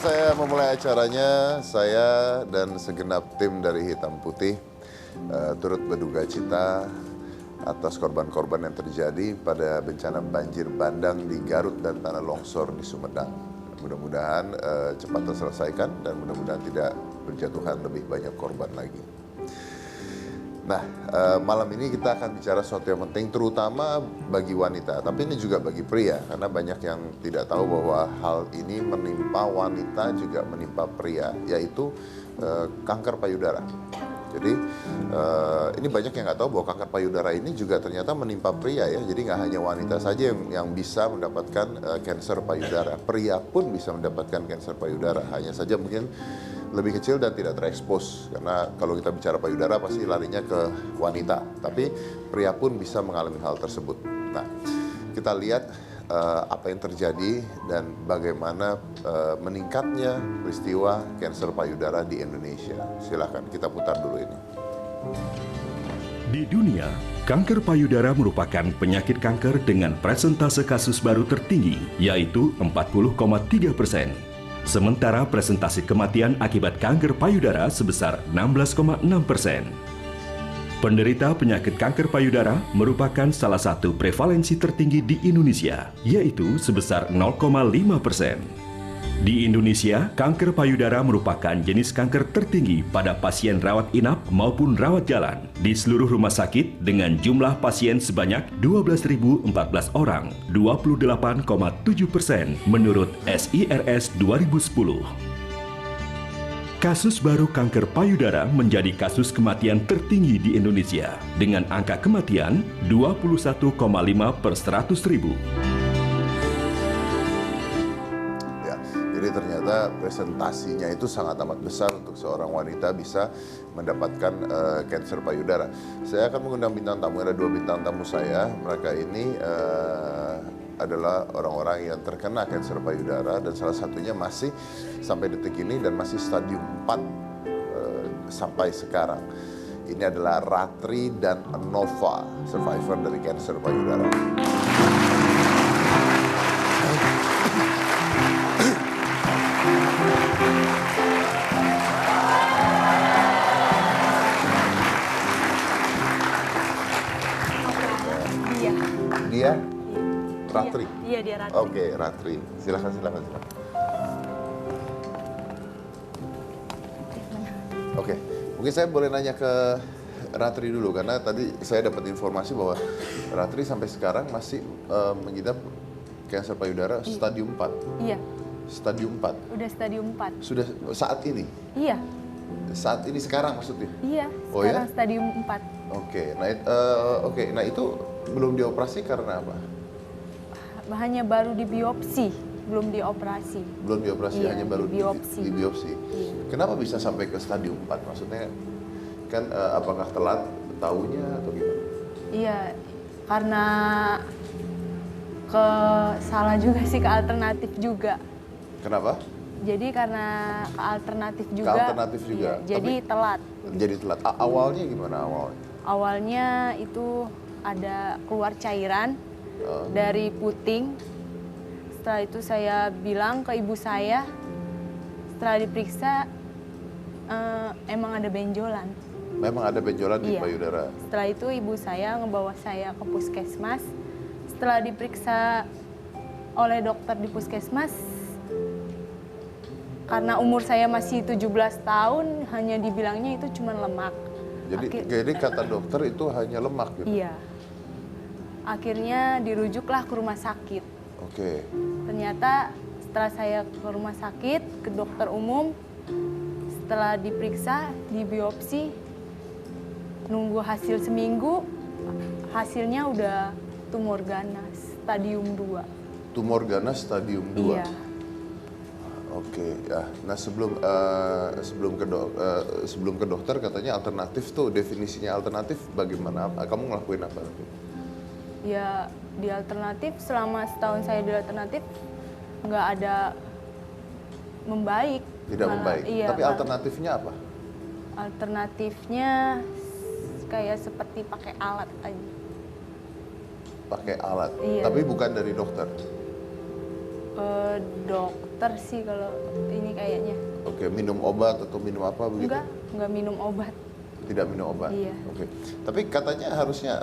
saya memulai acaranya, saya dan segenap tim dari Hitam Putih turut berduka cita atas korban-korban yang terjadi pada bencana banjir bandang di Garut dan tanah longsor di Sumedang. Mudah-mudahan cepat terselesaikan dan mudah-mudahan tidak berjatuhan lebih banyak korban lagi. Nah, malam ini kita akan bicara sesuatu yang penting terutama bagi wanita, tapi ini juga bagi pria karena banyak yang tidak tahu bahwa hal ini menimpa wanita juga menimpa pria, yaitu kanker payudara. Jadi ini banyak yang nggak tahu bahwa kanker payudara ini juga ternyata menimpa pria ya. Jadi nggak hanya wanita saja yang bisa mendapatkan kanker payudara, pria pun bisa mendapatkan kanker payudara. Hanya saja mungkin lebih kecil dan tidak terekspos karena kalau kita bicara payudara pasti larinya ke wanita, tapi pria pun bisa mengalami hal tersebut. Nah, kita lihat apa yang terjadi dan bagaimana meningkatnya peristiwa kanker payudara di Indonesia. Silakan kita putar dulu ini. Di dunia, kanker payudara merupakan penyakit kanker dengan persentase kasus baru tertinggi, yaitu 40,3%. Sementara presentasi kematian akibat kanker payudara sebesar 16,6%. Penderita penyakit kanker payudara merupakan salah satu prevalensi tertinggi di Indonesia, yaitu sebesar 0,5%. Di Indonesia, kanker payudara merupakan jenis kanker tertinggi pada pasien rawat inap maupun rawat jalan di seluruh rumah sakit dengan jumlah pasien sebanyak 12.014 orang, 28,7% menurut SIRS 2010. Kasus baru kanker payudara menjadi kasus kematian tertinggi di Indonesia dengan angka kematian 21,5 per 100.000. Jadi ternyata presentasinya itu sangat amat besar untuk seorang wanita bisa mendapatkan kanker payudara. Saya akan mengundang bintang tamu, ada 2 bintang tamu saya. Mereka ini adalah orang-orang yang terkena kanker payudara dan salah satunya masih sampai detik ini dan masih stadium 4 sampai sekarang. Ini adalah Ratri dan Nova, survivor dari kanker payudara. Dia? Ratri? Iya, dia Ratri. Oke, Ratri. Silakan. Oke, mungkin saya boleh nanya ke Ratri dulu, karena tadi saya dapat informasi bahwa Ratri sampai sekarang masih mengidap kanker payudara stadium 4. Iya. Stadium 4? Udah stadium 4. Sudah saat ini? Iya. Saat ini sekarang maksudnya? Iya, Oh, sekarang ya? stadium 4. Nah itu belum dioperasi karena apa? Hanya baru dibiopsi, belum dioperasi. Belum dioperasi, Iya, hanya baru dibiopsi. dibiopsi. Iya. Kenapa bisa sampai ke stadium 4? Maksudnya kan apakah telat tahunya atau gimana? Iya, karena salah juga sih, ke alternatif juga. Kenapa? Jadi karena ke alternatif juga. Ke alternatif juga. Iya, jadi telat. Jadi telat. Awalnya gimana awalnya? Awalnya itu ada keluar cairan dari puting. Setelah itu saya bilang ke ibu saya, setelah diperiksa emang ada benjolan. Memang ada benjolan di Iya. payudara. Setelah itu ibu saya ngebawa saya ke puskesmas. Setelah diperiksa oleh dokter di puskesmas, karena umur saya masih 17 tahun, hanya dibilangnya itu cuma lemak. Jadi kata dokter itu hanya lemak gitu? Iya. Akhirnya dirujuklah ke rumah sakit. Oke. Ternyata setelah saya ke rumah sakit, ke dokter umum, setelah diperiksa, dibiopsi, nunggu hasil seminggu, hasilnya udah tumor ganas, stadium 2. Tumor ganas stadium 2? Iya. Oke, ya. Nah sebelum ke dokter katanya alternatif tuh, definisinya alternatif bagaimana? Kamu ngelakuin apa? Ya di alternatif, selama setahun saya di alternatif nggak ada membaik. Tidak membaik. Iya, Tapi alternatifnya apa? Alternatifnya kayak seperti pakai alat aja. Pakai alat, Iya. tapi bukan dari dokter. Dokter sih kalau ini kayaknya. Oke, minum obat atau minum apa begitu? Enggak minum obat. Tidak minum obat. Iya. Oke. Tapi katanya harusnya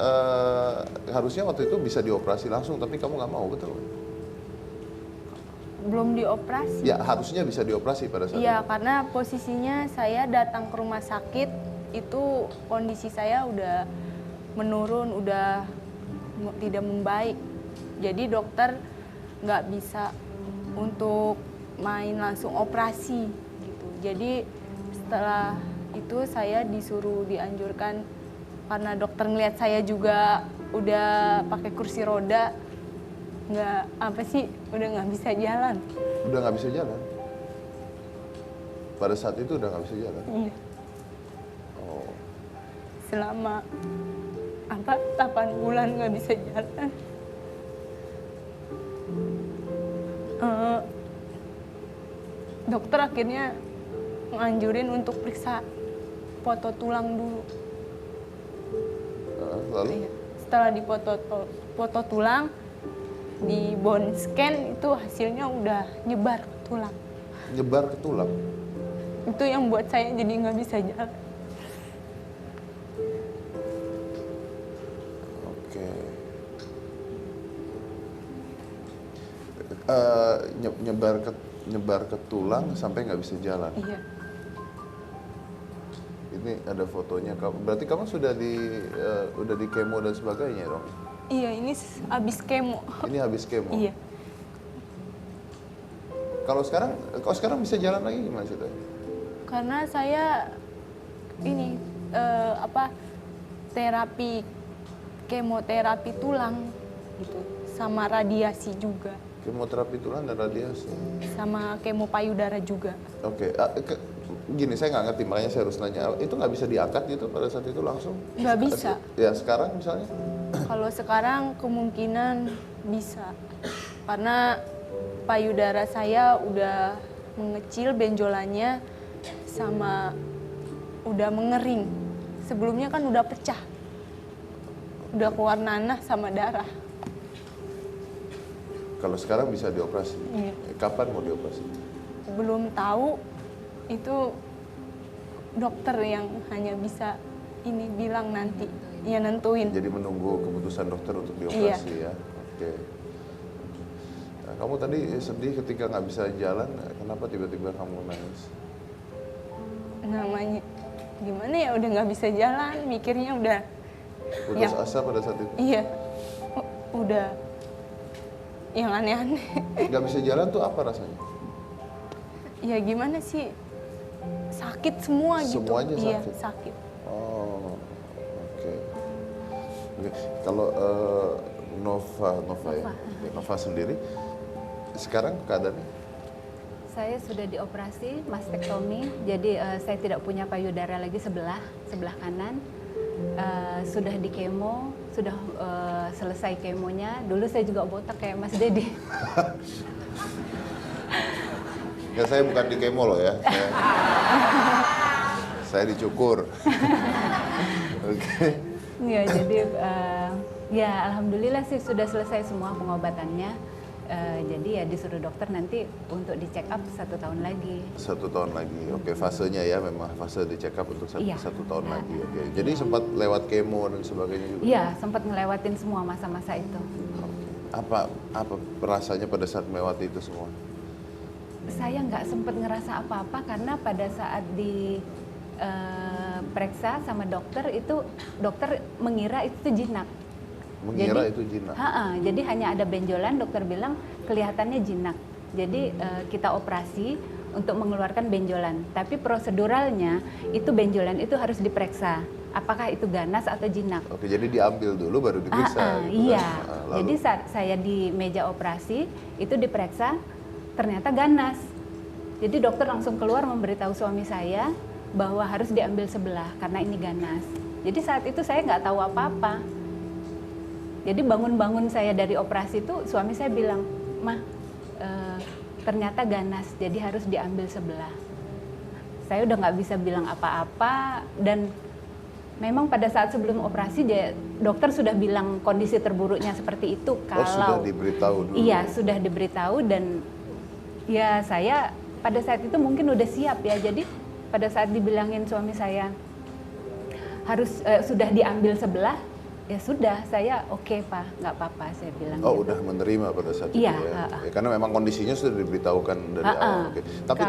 waktu itu bisa dioperasi langsung, tapi kamu nggak mau, betul? Belum dioperasi. Ya, harusnya bisa dioperasi pada saat Iya, itu. karena posisinya saya datang ke rumah sakit itu kondisi saya udah menurun, udah tidak membaik. Jadi dokter nggak bisa untuk main langsung operasi gitu. Jadi setelah itu saya disuruh dianjurkan karena dokter ngelihat saya juga udah pakai kursi roda, udah nggak bisa jalan. Udah nggak bisa jalan? Pada saat itu udah nggak bisa jalan? Iya. Oh, Selama 8 bulan nggak bisa jalan. Dokter akhirnya nganjurin untuk periksa foto tulang dulu. lalu? Iya. Setelah foto tulang, di bone scan itu hasilnya udah nyebar ke tulang. Nyebar ke tulang? Itu yang buat saya jadi nggak bisa jalan. Oke. Nyebar ke tulang sampai nggak bisa jalan. Iya. Ini ada fotonya. Berarti kamu sudah udah di kemo dan sebagainya dong? Iya, ini habis kemo. Ini habis kemo. Iya. Kalau sekarang bisa jalan lagi gimana sih? Karena saya ini kemoterapi tulang gitu, sama radiasi juga, Kemoterapi tulang dan radiasi. sama kemo payudara juga. Oke. Gini, saya nggak ngerti, makanya saya harus nanya. Itu nggak bisa diangkat gitu pada saat itu langsung? Nggak bisa. Ya sekarang misalnya? Kalau sekarang kemungkinan bisa, karena payudara saya udah mengecil benjolannya, sama udah mengering. Sebelumnya kan udah pecah, udah keluar nanah sama darah. Kalau sekarang bisa dioperasi? Iya. Kapan mau dioperasi? Belum tahu, itu dokter yang hanya bisa ini bilang nanti, ya nentuin. Jadi menunggu keputusan dokter untuk dioperasi. Iya. Ya. Oke. Nah, kamu tadi sedih ketika nggak bisa jalan. Kenapa tiba-tiba kamu nangis? Namanya gimana ya, udah nggak bisa jalan, mikirnya udah Putus Ya. asa pada saat itu? iya, udah yang aneh-aneh. Nggak bisa jalan tuh apa rasanya? Ya gimana sih, sakit semua gitu. Semuanya Iya, sakit? sakit. Oh, oke. Oke. Kalau Nova sendiri, sekarang keadaannya? Saya sudah dioperasi mastektomi, jadi saya tidak punya payudara lagi sebelah kanan. Sudah di kemo, sudah selesai kemonya. Dulu saya juga botak kayak Mas Dedi. Ya, saya bukan di kemo loh ya. Saya dicukur. Oke. Ya, jadi ya alhamdulillah sih sudah selesai semua pengobatannya. Jadi ya disuruh dokter nanti untuk di check up 1 tahun lagi. 1 tahun lagi, oke. Fasenya ya memang fase di check up untuk Iya. 1 tahun lagi, oke. Jadi sempat lewat kemo dan sebagainya juga? Iya, sempat ngelewatin semua masa-masa itu. Oke. Apa rasanya pada saat melewati itu semua? Saya nggak sempat ngerasa apa-apa karena pada saat di periksa sama dokter itu dokter mengira itu jinak. Mengira itu jinak? Jadi hanya ada benjolan, dokter bilang kelihatannya jinak. Jadi kita operasi untuk mengeluarkan benjolan. Tapi proseduralnya itu benjolan itu harus diperiksa. Apakah itu ganas atau jinak? Oke, jadi diambil dulu baru diperiksa. Gitu Iya. kan? Lalu? Jadi saat saya di meja operasi itu diperiksa, ternyata ganas. Jadi dokter langsung keluar memberitahu suami saya bahwa harus diambil sebelah karena ini ganas. Jadi saat itu saya nggak tahu apa-apa. Jadi bangun-bangun saya dari operasi itu suami saya bilang, "Mah, ternyata ganas, jadi harus diambil sebelah." Saya udah nggak bisa bilang apa-apa dan Memang pada saat sebelum operasi dokter sudah bilang kondisi terburuknya seperti itu. Oh, sudah diberitahu dulu? Iya, sudah diberitahu, dan ya saya pada saat itu mungkin udah siap ya. Jadi pada saat dibilangin suami saya harus sudah diambil sebelah, ya sudah, saya oke Pak, nggak apa-apa, saya bilang. Oh, gitu. udah menerima pada saat itu Iya, ya? Ya, karena memang kondisinya sudah diberitahukan dari awal. Oke. Tapi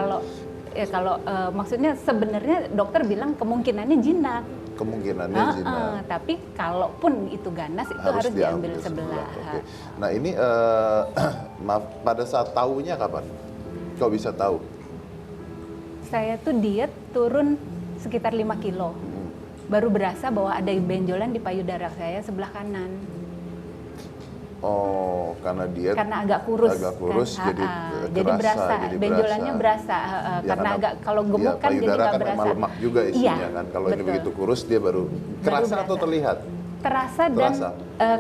kalau maksudnya sebenarnya dokter bilang kemungkinannya jinak. kemungkinannya jinak. Tapi kalaupun itu ganas, itu harus diambil sebelah. Oke. Nah ini maaf, pada saat tahunya kapan? Kok bisa tahu? Saya tuh diet turun sekitar 5 kilo. Baru berasa bahwa ada benjolan di payudara saya sebelah kanan. Oh, karena diet. Karena agak kurus. Agak kurus, kan? jadi berasa. jadi benjolannya berasa. Ya, karena agak kalau gemuk ya, kan jadi nggak kan berasa. memang lemak juga isinya Iya, kan. Kalau ini betul. begitu kurus dia baru kerasa atau terlihat? Terasa, dan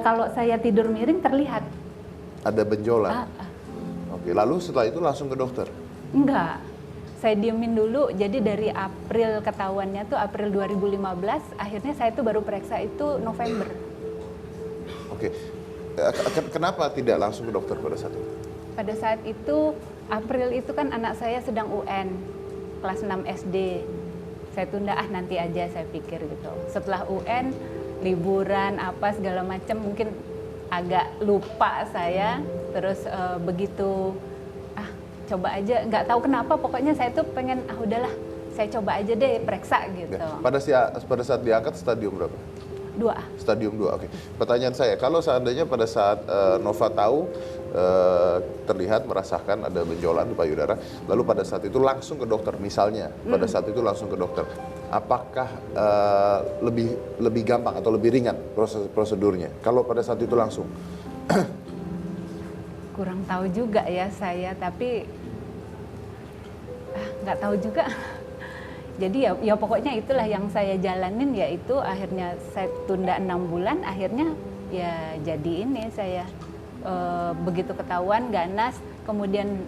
kalau saya tidur miring terlihat. Ada benjolan. Oke, lalu setelah itu langsung ke dokter? Enggak. Saya diemin dulu, jadi dari April ketahuannya tuh April 2015, akhirnya saya tuh baru periksa itu November. Oke. Kenapa tidak langsung ke dokter pada saat itu? Pada saat itu, April itu kan anak saya sedang UN, kelas 6 SD. Saya tunda, nanti aja saya pikir gitu. Setelah UN, liburan apa segala macam, mungkin agak lupa saya. Terus begitu, coba aja, nggak tahu kenapa, pokoknya saya tuh pengen, udahlah, saya coba aja deh periksa gitu. Pada saat diangkat stadium berapa? 2. Stadium 2, oke. Pertanyaan saya, kalau seandainya pada saat Nova tahu, terlihat merasakan ada benjolan di payudara, lalu pada saat itu langsung ke dokter, misalnya, pada saat itu langsung ke dokter, apakah lebih gampang atau lebih ringan prosedurnya? Kalau pada saat itu langsung? Kurang tahu juga ya saya, tapi nggak tahu juga. Jadi ya pokoknya itulah yang saya jalanin, yaitu akhirnya saya tunda 6 bulan, akhirnya ya jadi ini saya begitu ketahuan ganas, kemudian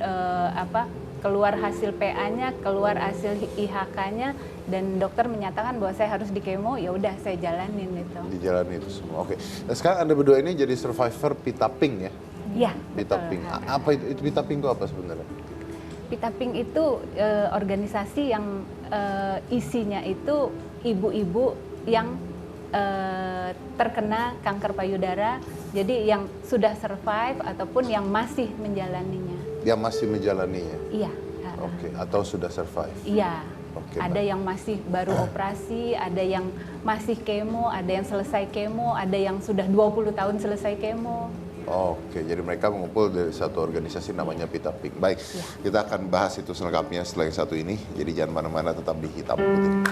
keluar hasil PA-nya, keluar hasil IHK-nya, dan dokter menyatakan bahwa saya harus di kemo, ya udah saya jalanin itu. Dijalani itu semua, oke. Nah, sekarang Anda berdua ini jadi survivor Pita Pink ya? Iya. Pita Pink. Apa itu Pita Pink itu apa sebenarnya? Pita Pink itu organisasi yang isinya itu ibu-ibu yang terkena kanker payudara, jadi yang sudah survive ataupun yang masih menjalaninya. Yang masih menjalaninya? Iya. Oke, atau sudah survive? Iya. Oke, ada yang masih baru operasi, ada yang masih kemo, ada yang selesai kemo, ada yang sudah 20 tahun selesai kemo. Oke, jadi mereka mengumpul dari satu organisasi namanya Pita Pink. Baik, kita akan bahas itu selengkapnya setelah yang satu ini. Jadi jangan mana-mana, tetap di Hitam Putih.